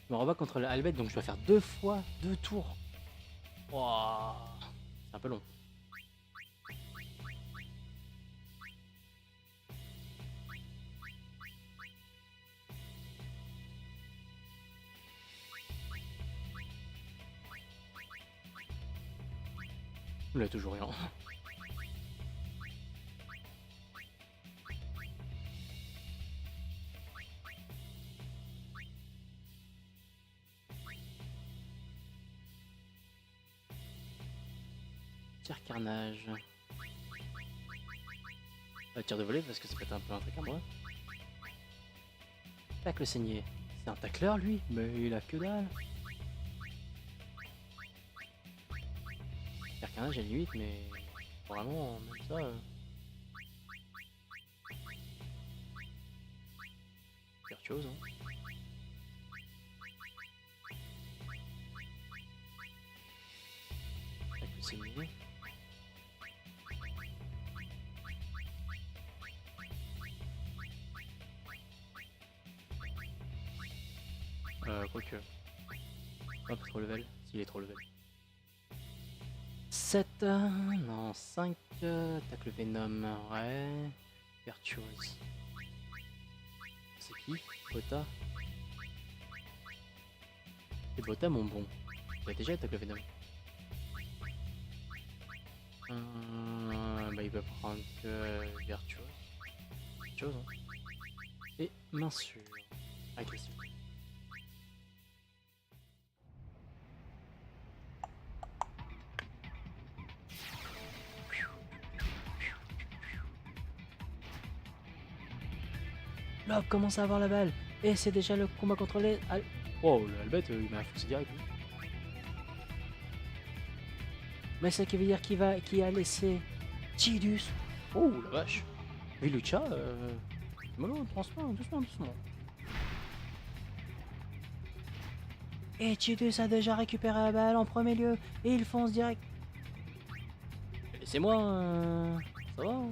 Je me rebats contre l'Albet, donc je dois faire 2 tours. Wouah, c'est un peu long. Il a toujours rien. Tir carnage. Tir de volée parce que ça peut être un peu un truc à moi. Tacle saigné. C'est un tacleur lui, mais il a que dalle. Tir carnage à la limite, mais vraiment même ça. Virtuose. Hein. Tacle saigné. Quoique. Hop, trop level. S'il est trop level. 7, non, 5, tacle Venom, ouais. Virtuose. C'est qui? Botta. Et Botta, mon bon. Il a déjà tacle Venom. Bah, il va prendre que Virtuose. Virtuose, hein. Et main sûre. Agressif. L'homme commence à avoir la balle. Et c'est déjà le combat contre les... Wow, le Albet, il m'a foncé direct. Mais ça qui veut dire qui a laissé Tidus. Oh la vache. Vilucha, mollo, doucement, doucement. Et Tidus a déjà récupéré la balle en premier lieu. Et il fonce direct. Laissez-moi, ça va hein.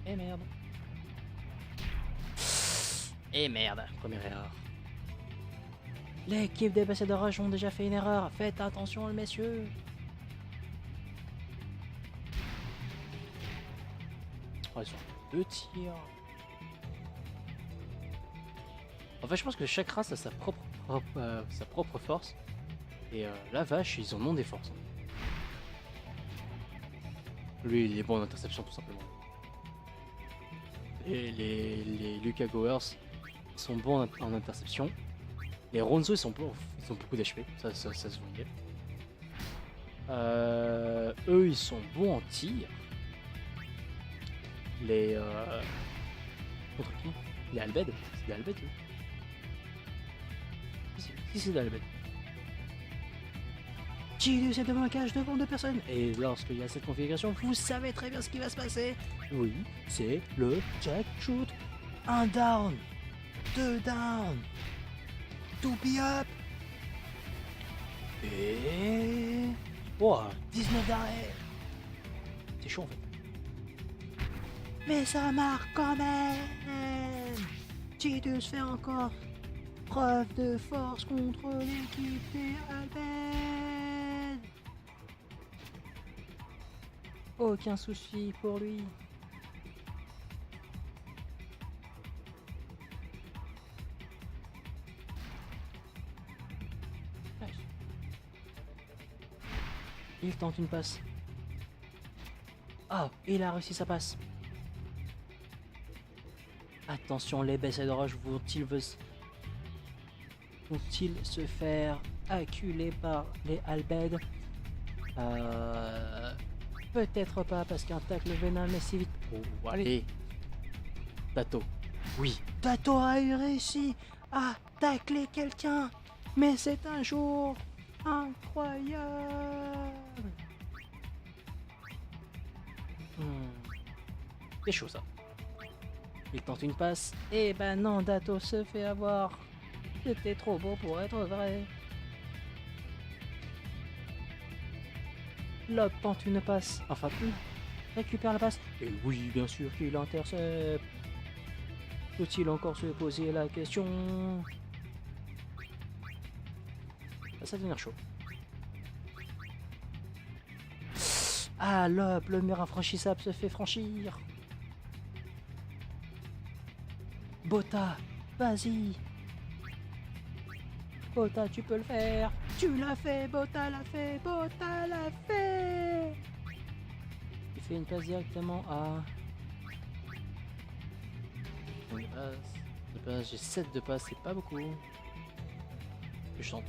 Eh merde. Et merde, première erreur. L'équipe des BC de Rush ont déjà fait une erreur. Faites attention, messieurs. Oh, ils sont 2 tirs. En fait, je pense que chaque race a sa propre force. Et la vache, ils en ont des forces. Lui, il est bon en interception, tout simplement. Et les Lucas Goers sont bons en interception. Les Ronzo, ils ont beaucoup d'HP, ça se voyait. Eux, ils sont bons en tir. Les... Contre qui? Les Albed? C'est des Albed, eux. Si, c'est des Albed. Tidus est devant un cage devant 2 personnes. Et lorsqu'il y a cette configuration, vous savez très bien ce qui va se passer. Oui, c'est le jack shoot. 1 down. 2 down. 2 be up. Et... Oh, 19 d'arrêt. C'est chaud en fait. Mais ça marque quand même. Tidus fait encore preuve de force contre l'équipe des Albed. Aucun souci pour lui. Il tente une passe. Ah, il a réussi sa passe. Attention, les baissés de roche vont-ils se faire acculer par les Albed? Peut-être pas parce qu'un tacle venin mais si vite. Oh, allez. Tato. Oui. Tato a réussi à tacler quelqu'un. Mais c'est un jour incroyable. C'est chaud ça. Il tente une passe. Et ben non, Dato se fait avoir. C'était trop beau pour être vrai. Lob tente une passe. Enfin, récupère la passe. Et oui, bien sûr qu'il intercepte. Peut-il encore se poser la question? Ça va devenir chaud. Ah, Lob, le mur infranchissable se fait franchir. Bota, vas-y. Bota, tu peux le faire. Tu l'as fait, Bota l'a fait, Bota l'a fait. Il fait une passe directement à... J'ai 7 de passe, c'est pas beaucoup. Je chante.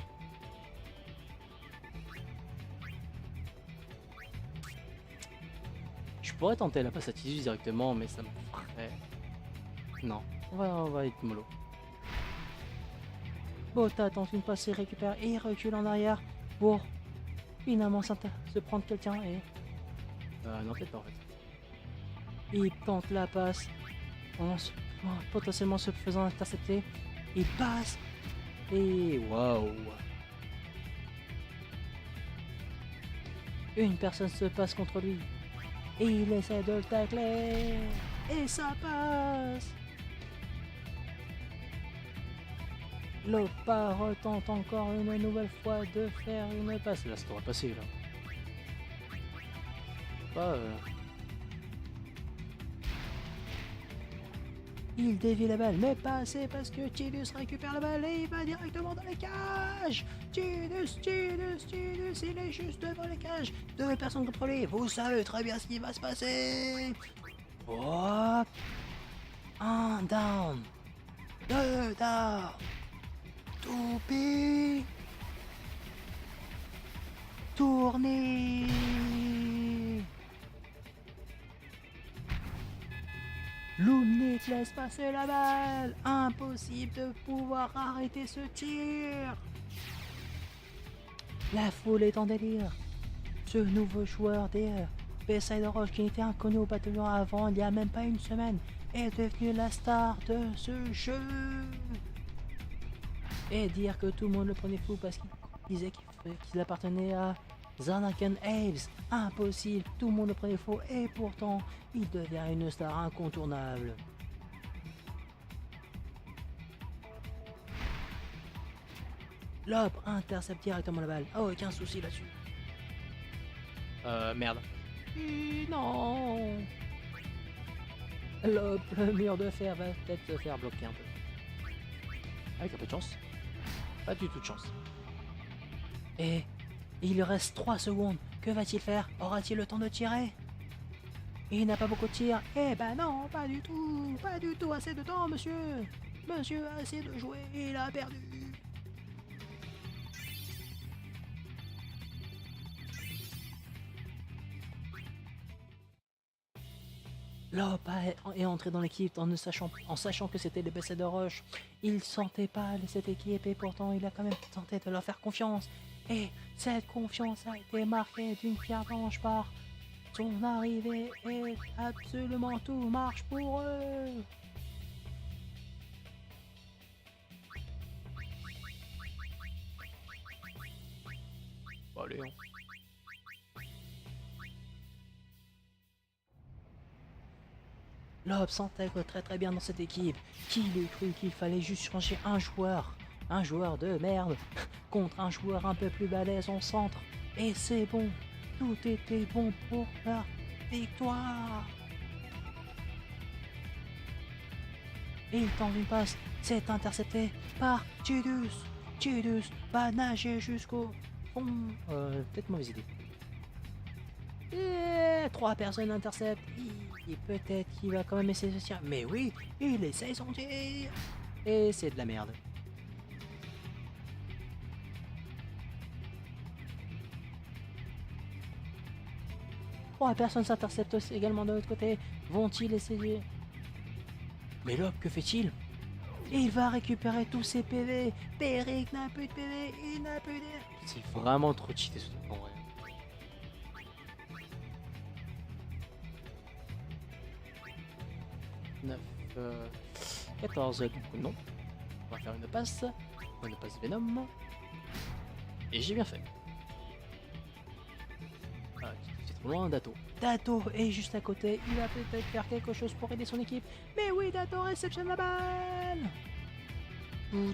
Je pourrais tenter la passe à Tisus directement, mais ça me ferait... Non, on va être mollo. Bota tente une passe et récupère et il recule en arrière pour finalement se prendre quelqu'un et... non, peut-être pas en fait. Il tente la passe potentiellement se faisant intercepter. Il passe et waouh! Une personne se passe contre lui et il essaie de le tacler et ça passe. Lopa retente encore une nouvelle fois de faire une passe. Là, ça devrait passer là. Pas. Il dévie la balle, mais pas assez parce que Tidus récupère la balle et il va directement dans les cages. Tidus, il est juste devant les cages. 2 personnes contre lui, vous savez très bien ce qui va se passer. Hop. 1 down. 2 down. Toupie. Tournez. Lumnit laisse passer la balle. Impossible de pouvoir arrêter ce tir. La foule est en délire. Ce nouveau joueur des Bayside Rush qui était inconnu au bataillon avant il y a même pas une semaine est devenu la star de ce jeu. Et dire que tout le monde le prenait fou parce qu'il disait qu'il appartenait à Zanaken Aves, impossible, tout le monde le prenait faux et pourtant il devient une star incontournable. Lob intercepte directement la balle, aucun souci là-dessus. Merde. Non. Lob, le mur de fer va peut-être se faire bloquer un peu. Avec un peu de chance. Pas du tout de chance. Et il lui reste 3 secondes. Que va-t-il faire? Aura-t-il le temps de tirer? Il n'a pas beaucoup de tir. Eh ben non, pas du tout. Pas du tout assez de temps, monsieur. Monsieur a assez de jouer. Il a perdu. Lob est entré dans l'équipe en sachant que c'était les Bayside Rush. Il sentait pas cette équipe et pourtant il a quand même tenté de leur faire confiance. Et cette confiance a été marquée d'une pierre blanche par son arrivée et absolument tout marche pour eux. Allez, hein. Lob s'intègre très bien dans cette équipe. Qui l'eût cru qu'il fallait juste changer un joueur de merde, contre un joueur un peu plus balèze en centre. Et c'est bon, tout était bon pour la victoire. Et il tente une passe, c'est intercepté par Tidus. Tidus va nager jusqu'au fond. Peut-être mauvaise idée. Et 3 personnes interceptent. Et peut-être qu'il va quand même essayer de se tirer. Mais oui, il essaye son tir. Et c'est de la merde. Trois personnes s'interceptent aussi également de l'autre côté. Vont-ils essayer? Mais là, que fait-il? Il va récupérer tous ses PV. Peric n'a plus de PV. Il n'a plus de... C'est vraiment trop cheaté ce truc en vrai. Neuf, 14, non. On va faire une passe Venom. Et j'ai bien fait. Ah, c'est trop loin, Dato. Dato est juste à côté. Il va peut-être faire quelque chose pour aider son équipe. Mais oui, Dato réceptionne la balle. Oh,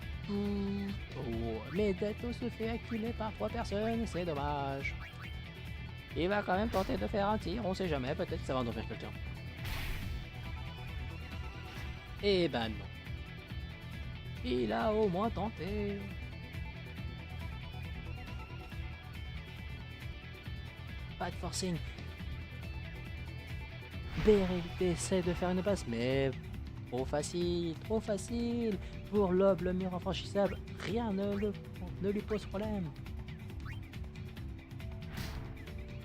mais Dato se fait acculer par 3 personnes. C'est dommage. Il va quand même tenter de faire un tir. On sait jamais. Peut-être que ça va en faire quelqu'un. Eh ben non. Il a au moins tenté. Pas de forcing. Beric essaie de faire une passe, mais trop facile. Pour Lob, le mur infranchissable, rien ne lui pose problème.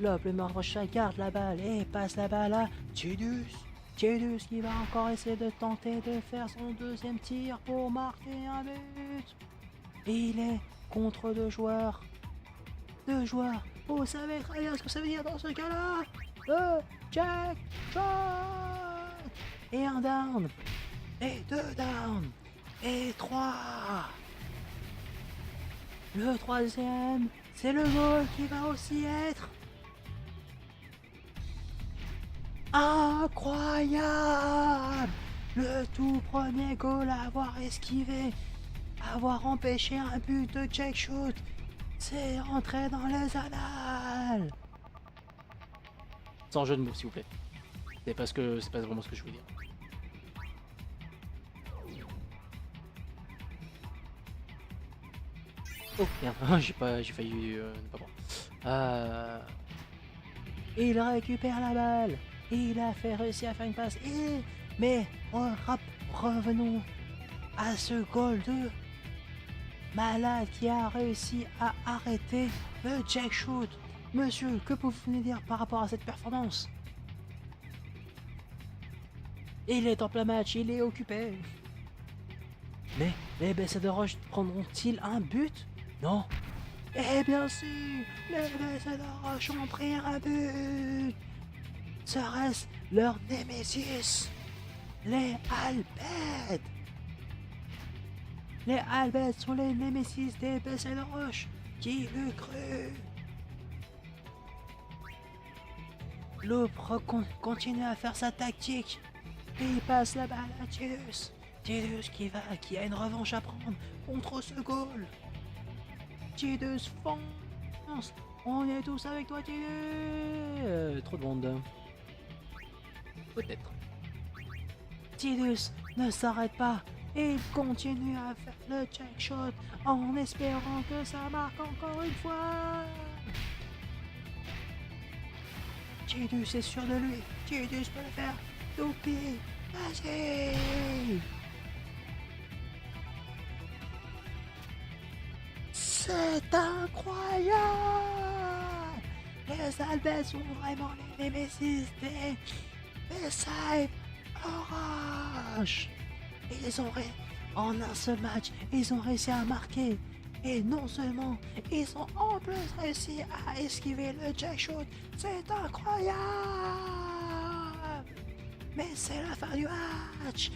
Lob, le mur infranchissable, garde la balle et passe la balle à Tidus. Tidus qui va encore essayer de tenter de faire son deuxième tir pour marquer un but. Et il est contre 2 joueurs. 2 joueurs. Vous savez très bien ce que ça veut dire dans ce cas-là. Le check shot. Et un down. Et 2 down. Et 3. Le 3e, c'est le goal qui va aussi être incroyable. Le tout premier goal à avoir esquivé, avoir empêché un but de check shoot. C'est rentré dans les annales. Sans jeu de mots, s'il vous plaît. C'est pas vraiment ce que je voulais dire. Oh merde, j'ai failli ne pas voir. Il récupère la balle. Il a réussi à faire une passe. Mais revenons à ce goal de malade qui a réussi à arrêter le check shoot. Monsieur, que pouvez-vous dire par rapport à cette performance? Il est en plein match, il est occupé. Mais les BC de Roche prendront-ils un but? Non. Eh bien si, les BC de Roche ont pris un but. Serait-ce leur némésis? Les Alpèdes. Les Alpèdes sont les némésis des BC de Roche. Qui l'eût cru? Loop continue à faire sa tactique. Et il passe la balle à Tidus. Tidus qui a une revanche à prendre contre ce goal. Tidus fonce. On est tous avec toi, Tidus. Trop de monde. Peut-être. Tidus ne s'arrête pas. Et il continue à faire le check shot en espérant que ça marque encore une fois. Tidus est sûr de lui. Tidus peut le faire. Youpi, vas-y. C'est incroyable. Les Alpes sont vraiment les némésis des Side Orange. En un seul match, ils ont réussi à marquer. Et non seulement, ils ont en plus réussi à esquiver le jack shoot. C'est incroyable. Mais c'est la fin du match.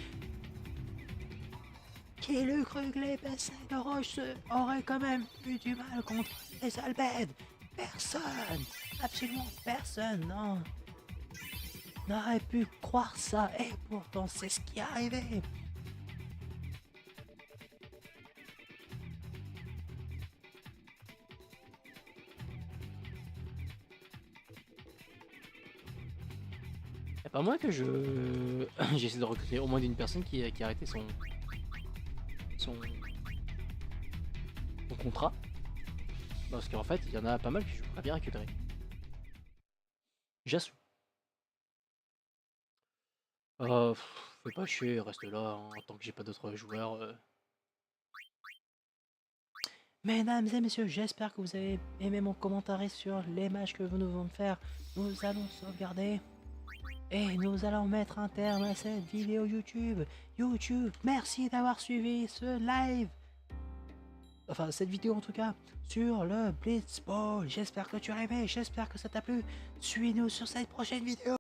Qui l'eût cru que les BC de Roche auraient quand même eu du mal contre les Alpèdes? Personne. Absolument personne, non. N'aurait pu croire ça. Et pourtant, c'est ce qui est arrivé. Pas moins que j'essaie de recruter au moins d'une personne qui a arrêté son contrat. Parce qu'en fait, il y en a pas mal que je voudrais bien récupérer. J'assume. Fais pas chier, reste là, hein, tant que j'ai pas d'autres joueurs. Mesdames et messieurs, j'espère que vous avez aimé mon commentaire sur les matchs que nous venons de faire. Nous allons sauvegarder et nous allons mettre un terme à cette vidéo YouTube. YouTube, merci d'avoir suivi ce live. Enfin, cette vidéo en tout cas, sur le Blitzball. J'espère que tu as aimé, j'espère que ça t'a plu. Suis-nous sur cette prochaine vidéo.